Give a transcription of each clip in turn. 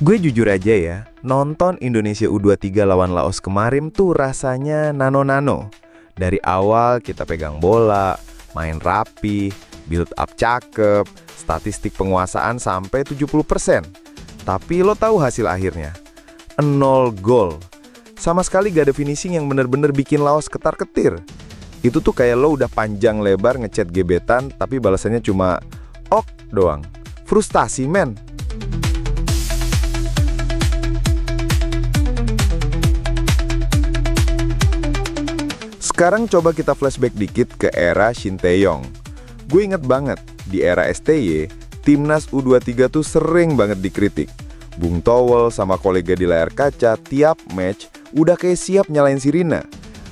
Gue jujur aja ya, nonton Indonesia U23 lawan Laos kemarin tuh rasanya nano-nano. Dari awal kita pegang bola, main rapi, build up cakep, statistik penguasaan sampai 70%. Tapi lo tahu hasil akhirnya? 0 gol. Sama sekali gak ada finishing yang bener-bener bikin Laos ketar-ketir. Itu tuh kayak lo udah panjang lebar ngechat gebetan, tapi balasannya cuma ok doang. Frustasi men. Sekarang coba kita flashback dikit ke era Shin Tae-yong. Gue inget banget, di era STY, Timnas U23 tuh sering banget dikritik. Bung Towel sama kolega di layar kaca tiap match udah kayak siap nyalain sirine.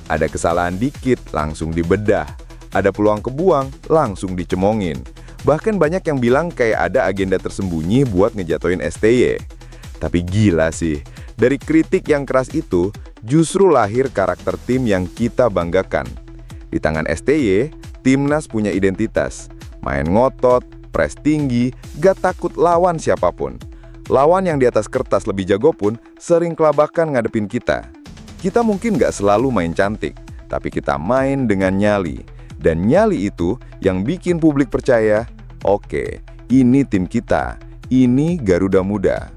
Ada kesalahan dikit, langsung dibedah. Ada peluang kebuang, langsung dicemongin. Bahkan banyak yang bilang kayak ada agenda tersembunyi buat ngejatoin STY. Tapi gila sih, dari kritik yang keras itu, justru lahir karakter tim yang kita banggakan. Di tangan STY, Timnas punya identitas. Main ngotot, press tinggi, gak takut lawan siapapun. Lawan yang di atas kertas lebih jago pun sering kelabakan ngadepin kita. Kita mungkin gak selalu main cantik, tapi kita main dengan nyali. Dan nyali itu yang bikin publik percaya, oke, ini tim kita, ini Garuda Muda.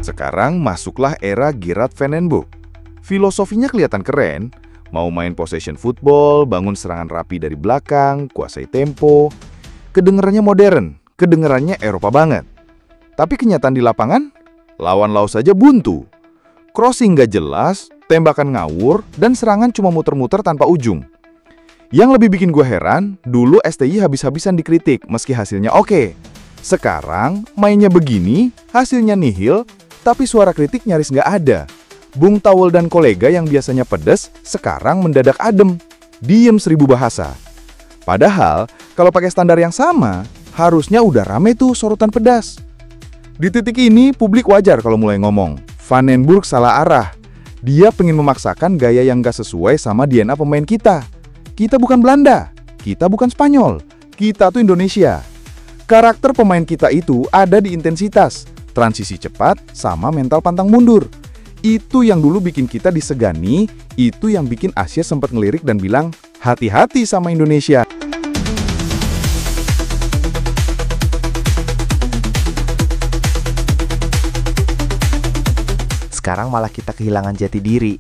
Sekarang masuklah era Gerard van den Bosch. Filosofinya kelihatan keren, mau main possession football, bangun serangan rapi dari belakang, kuasai tempo. Kedengarannya modern, kedengarannya Eropa banget. Tapi kenyataan di lapangan, lawan Laos saja buntu. Crossing gak jelas, tembakan ngawur, dan serangan cuma muter-muter tanpa ujung. Yang lebih bikin gue heran, dulu STY habis-habisan dikritik meski hasilnya oke. Sekarang mainnya begini, hasilnya nihil, tapi suara kritik nyaris nggak ada. Bung Towel dan kolega yang biasanya pedes, sekarang mendadak adem. Diem 1000 bahasa. Padahal, kalau pakai standar yang sama, harusnya udah rame tuh sorotan pedas. Di titik ini, publik wajar kalau mulai ngomong, Van den Bosch salah arah. Dia pengen memaksakan gaya yang gak sesuai sama DNA pemain kita. Kita bukan Belanda, kita bukan Spanyol, kita tuh Indonesia. Karakter pemain kita itu ada di intensitas, transisi cepat, sama mental pantang mundur. Itu yang dulu bikin kita disegani, itu yang bikin Asia sempat ngelirik dan bilang, hati-hati sama Indonesia. Sekarang malah kita kehilangan jati diri.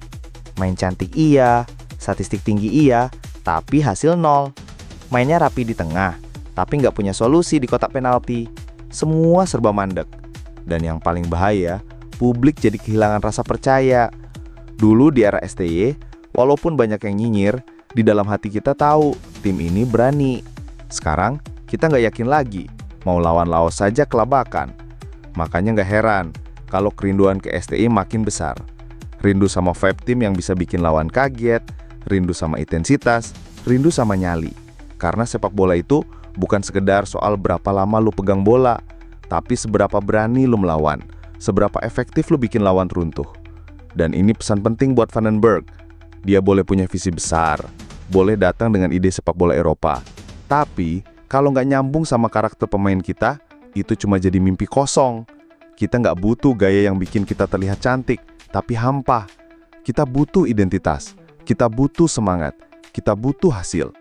Main cantik iya, statistik tinggi iya, tapi hasil nol. Mainnya rapi di tengah, tapi nggak punya solusi di kotak penalti. Semua serba mandek. Dan yang paling bahaya, publik jadi kehilangan rasa percaya. Dulu di era STY, walaupun banyak yang nyinyir, di dalam hati kita tahu tim ini berani. Sekarang kita nggak yakin lagi, mau lawan Laos saja kelabakan. Makanya nggak heran kalau kerinduan ke STY makin besar. Rindu sama vibe tim yang bisa bikin lawan kaget, rindu sama intensitas, rindu sama nyali. Karena sepak bola itu bukan sekedar soal berapa lama lu pegang bola, tapi seberapa berani lu melawan, seberapa efektif lu bikin lawan runtuh. Dan ini pesan penting buat Van den Bosch. Dia boleh punya visi besar, boleh datang dengan ide sepak bola Eropa. Tapi kalau nggak nyambung sama karakter pemain kita, itu cuma jadi mimpi kosong. Kita nggak butuh gaya yang bikin kita terlihat cantik, tapi hampa. Kita butuh identitas, kita butuh semangat, kita butuh hasil.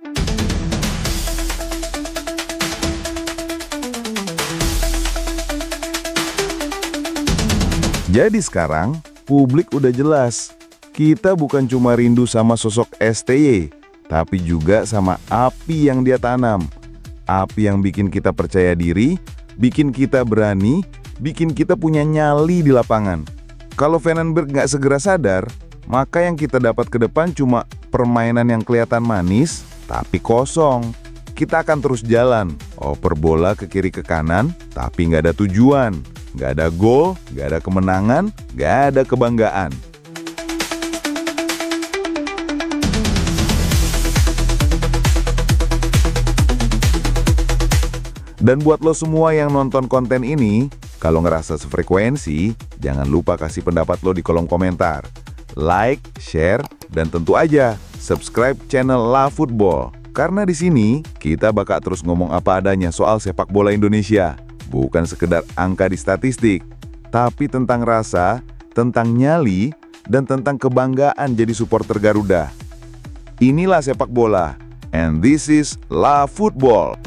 Jadi sekarang, publik udah jelas. Kita bukan cuma rindu sama sosok STY, tapi juga sama api yang dia tanam. Api yang bikin kita percaya diri, bikin kita berani, bikin kita punya nyali di lapangan. Kalau Van den Bosch nggak segera sadar, maka yang kita dapat ke depan cuma permainan yang kelihatan manis, tapi kosong. Kita akan terus jalan, oper bola ke kiri ke kanan, tapi nggak ada tujuan. Nggak ada gol, nggak ada kemenangan, nggak ada kebanggaan. Dan buat lo semua yang nonton konten ini, kalau ngerasa sefrekuensi, jangan lupa kasih pendapat lo di kolom komentar. Like, share, dan tentu aja subscribe channel La Football. Karena di sini kita bakal terus ngomong apa adanya soal sepak bola Indonesia. Bukan sekedar angka di statistik, tapi tentang rasa, tentang nyali, dan tentang kebanggaan jadi supporter Garuda. Inilah sepak bola, and this is La Football.